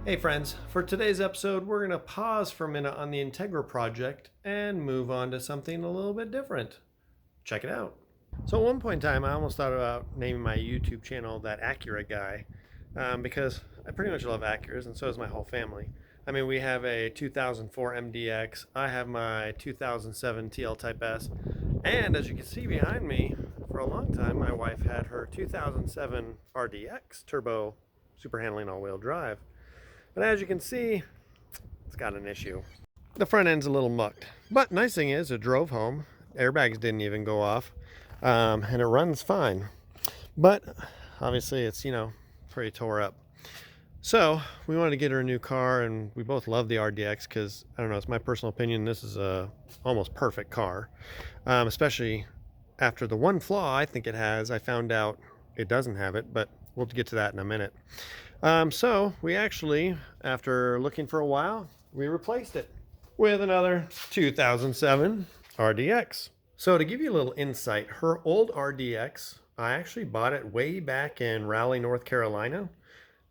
Hey friends, for today's episode, we're going to pause for a minute on the Integra project and move on to something a little bit different. Check it out. So at one point in time, I almost thought about naming my YouTube channel That Acura Guy because I pretty much love Acuras and so does my whole family. I mean, we have a 2004 MDX, I have my 2007 TL Type S, and as you can see behind me, for a long time, my wife had her 2007 RDX turbo super handling all-wheel drive. But as you can see, it's got an issue. The front end's a little mucked. But nice thing is, it drove home. Airbags didn't even go off. And it runs fine. But obviously it's, pretty tore up. So we wanted to get her a new car, and we both love the RDX because, I don't know, it's my personal opinion, this is a almost perfect car. Especially after the one flaw I think it has. I found out it doesn't have it, but we'll get to that in a minute. So we actually, after looking for a while, we replaced it with another 2007 RDX. So to give you a little insight, her old RDX, I actually bought it way back in Raleigh, North Carolina.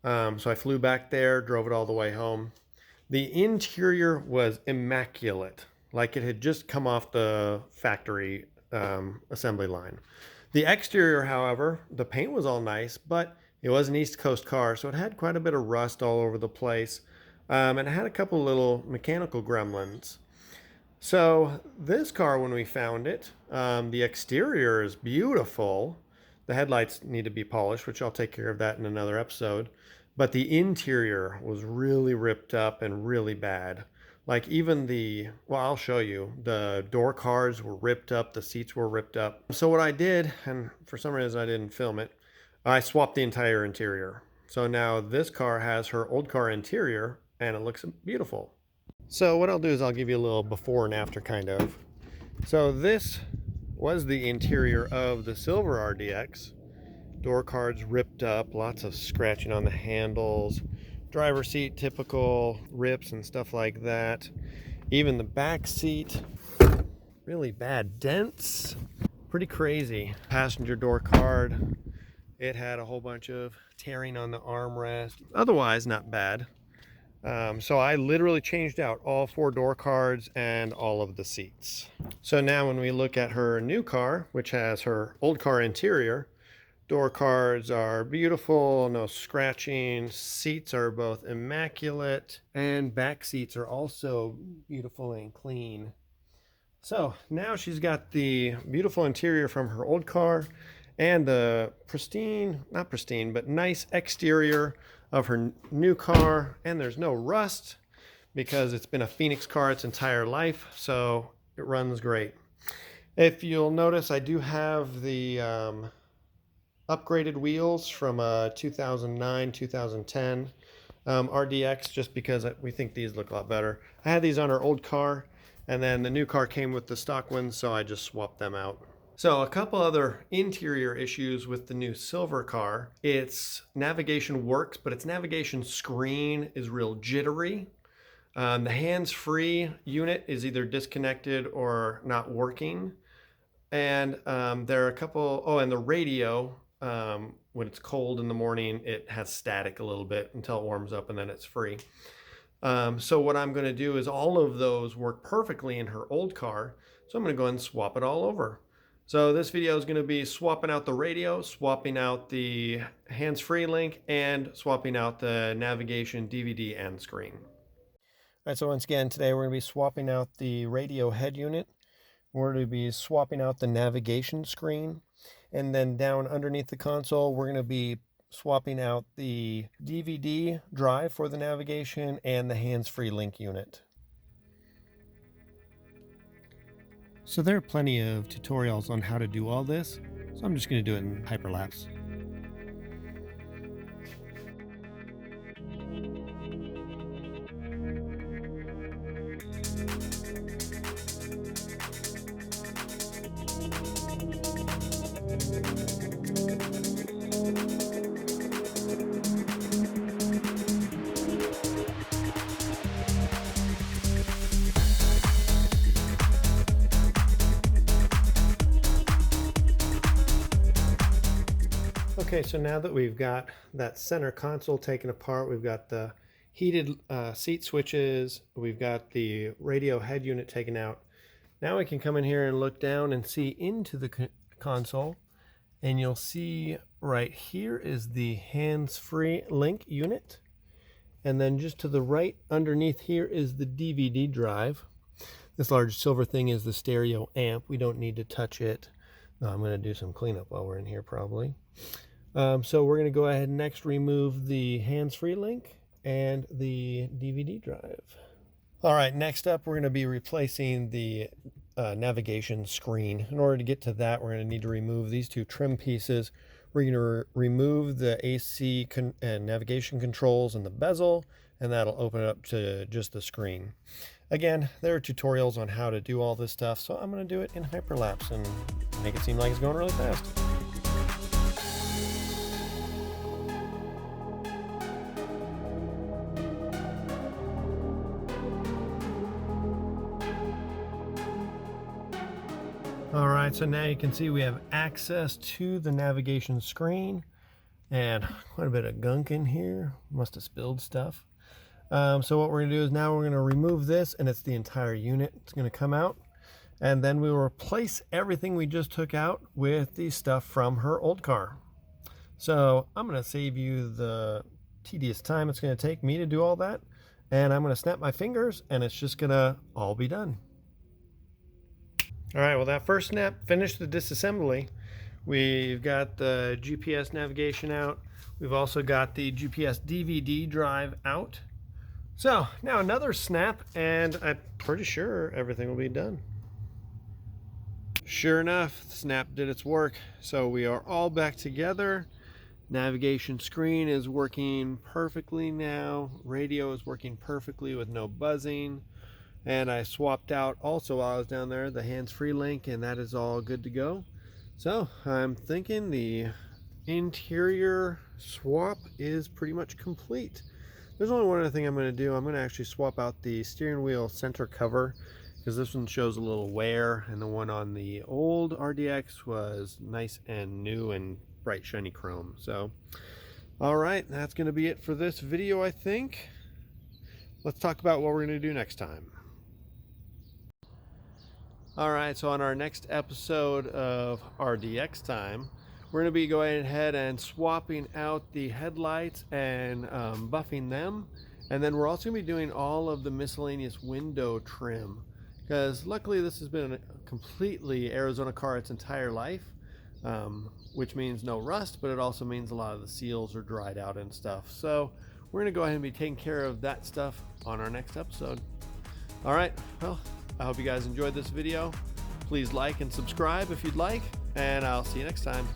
So I flew back there, drove it all the way home. The interior was immaculate, like it had just come off the factory assembly line. The exterior, however, the paint was all nice, but it was an East Coast car, so it had quite a bit of rust all over the place. And it had a couple little mechanical gremlins. So this car, when we found it, the exterior is beautiful. The headlights need to be polished, which I'll take care of that in another episode. But the interior was really ripped up and really bad. Like even I'll show you, the door cards were ripped up, the seats were ripped up. So what I did, and for some reason I didn't film it, I swapped the entire interior. So now this car has her old car interior and it looks beautiful. So what I'll do is I'll give you a little before and after kind of. So this was the interior of the silver RDX. Door cards ripped up, lots of scratching on the handles, driver seat typical rips and stuff like that. Even the back seat, really bad dents, pretty crazy. Passenger door card, it had a whole bunch of tearing on the armrest. Otherwise, not bad. So I literally changed out all 4 door cards and all of the seats. So now when we look at her new car, which has her old car interior, door cards are beautiful, no scratching. Seats are both immaculate, and back seats are also beautiful and clean. So now she's got the beautiful interior from her old car and the not pristine, but nice exterior of her new car. And there's no rust because it's been a Phoenix car its entire life, so it runs great. If you'll notice, I do have the upgraded wheels from a 2009, 2010 RDX, just because we think these look a lot better. I had these on our old car, and then the new car came with the stock ones, so I just swapped them out. So a couple other interior issues with the new silver car. Its navigation works, but its navigation screen is real jittery. The hands-free unit is either disconnected or not working. And there are a couple, and the radio, when it's cold in the morning, it has static a little bit until it warms up and then it's free. So what I'm going to do is all of those work perfectly in her old car. So I'm going to go ahead and swap it all over. So this video is going to be swapping out the radio, swapping out the hands-free link, and swapping out the navigation DVD and screen. All right, so once again, today we're going to be swapping out the radio head unit. We're going to be swapping out the navigation screen. And then down underneath the console, we're going to be swapping out the DVD drive for the navigation and the hands-free link unit. So there are plenty of tutorials on how to do all this, so I'm just going to do it in hyperlapse. Okay, so now that we've got that center console taken apart, we've got the heated seat switches. We've got the radio head unit taken out. Now we can come in here and look down and see into the console, and you'll see right here is the hands-free link unit, and then just to the right underneath here is the DVD drive. This large silver thing is the stereo amp. We don't need to touch it. I'm going to do some cleanup while we're in here probably. So we're going to go ahead and next remove the hands-free link and the DVD drive. All right, next up we're going to be replacing the navigation screen. In order to get to that, we're going to need to remove these two trim pieces. We're going to remove the AC and navigation controls and the bezel, and that'll open it up to just the screen. Again, there are tutorials on how to do all this stuff, so I'm going to do it in hyperlapse and make it seem like it's going really fast. All right, so now you can see we have access to the navigation screen and quite a bit of gunk in here. Must have spilled stuff. So what we're going to do is now we're going to remove this, and it's the entire unit. It's going to come out, and then we will replace everything we just took out with the stuff from her old car. So I'm going to save you the tedious time it's going to take me to do all that, and I'm going to snap my fingers, and it's just going to all be done. All right, well, that first snap finished the disassembly. We've got the GPS navigation out. We've also got the GPS DVD drive out. So now another snap, and I'm pretty sure everything will be done. Sure enough, the snap did its work. So we are all back together. Navigation screen is working perfectly now. Radio is working perfectly with no buzzing. And I swapped out also while I was down there the hands-free link, and that is all good to go. So I'm thinking the interior swap is pretty much complete. There's only one other thing I'm going to do. I'm going to actually swap out the steering wheel center cover, because this one shows a little wear, and the one on the old RDX was nice and new and bright shiny chrome. So all right, that's going to be it for this video, I think. Let's talk about what we're going to do next time. All right, so on our next episode of RDX time, we're going to be going ahead and swapping out the headlights and buffing them. And then we're also going to be doing all of the miscellaneous window trim, because luckily this has been a completely Arizona car its entire life, which means no rust, but it also means a lot of the seals are dried out and stuff. So we're going to go ahead and be taking care of that stuff on our next episode. All right, well, I hope you guys enjoyed this video. Please like and subscribe if you'd like, and I'll see you next time.